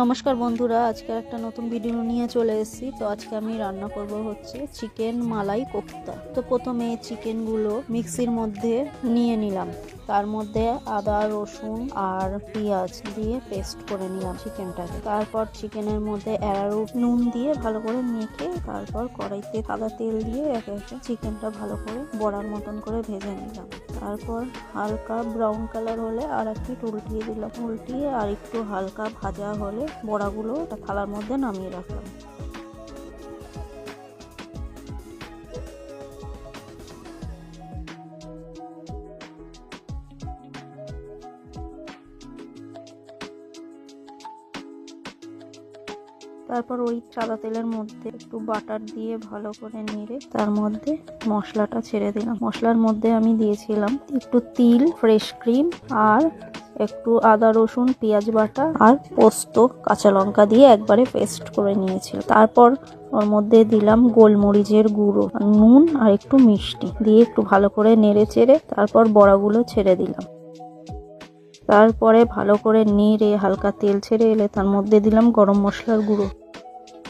নমস্কার বন্ধুরা, আজকে একটা নতুন ভিডিও নিয়ে চলে এসেছি। তো আজকে আমি রান্না করব হচ্ছে চিকেন মালাই কোফতা। তো প্রথমে চিকেনগুলো মিক্সির মধ্যে নিয়ে নিলাম, তার মধ্যে আদা রসুন আর পেঁয়াজ দিয়ে পেস্ট করে নিলাম চিকেনটাকে। তারপর চিকেনের মধ্যে অ্যারারুট নুন দিয়ে ভালো করে মেখে তারপর কড়াইতে সাদা তেল দিয়ে একে একে চিকেনটা ভালো করে বড়ার মতন করে ভেজে নিলাম। তারপর হালকা ব্রাউন কালার হলে আর একটু উল্টিয়ে দিলাম, উল্টিয়ে আর একটু হালকা ভাজা হলে বড়াগুলো একটা থালার মধ্যে নামিয়ে রাখলাম। তারপর ওই সাদা তেলের মধ্যে একটু বাটার দিয়ে ভালো করে নেড়ে তার মধ্যে মশলাটা ছেড়ে দিলাম। মশলার মধ্যে আমি দিয়েছিলাম একটু তিল, ফ্রেশ ক্রিম আর একটু আদা রসুন পেঁয়াজ বাটা আর পোস্ত কাঁচা লঙ্কা দিয়ে একবারে পেস্ট করে নিয়েছিল। তারপর ওর মধ্যে দিলাম গোলমরিচের গুঁড়ো, নুন আর একটু মিষ্টি দিয়ে একটু ভালো করে নেড়ে চেড়ে তারপর বড়াগুলো ছেড়ে দিলাম। তারপরে ভালো করে নেড়ে হালকা তেল ছেড়ে এলে তার মধ্যে দিলাম গরম মশলার গুঁড়ো।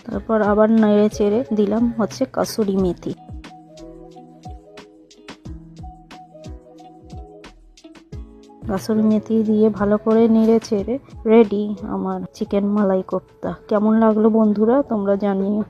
তারপর আবার নেড়ে চেড়ে দিলাম হচ্ছে কাসুরি মেথি। কাসুরি মেথি দিয়ে ভালো করে নেড়ে চেড়ে রেডি আমার চিকেন মালাই কোফতা। কেমন লাগলো বন্ধুরা তোমরা জানিও।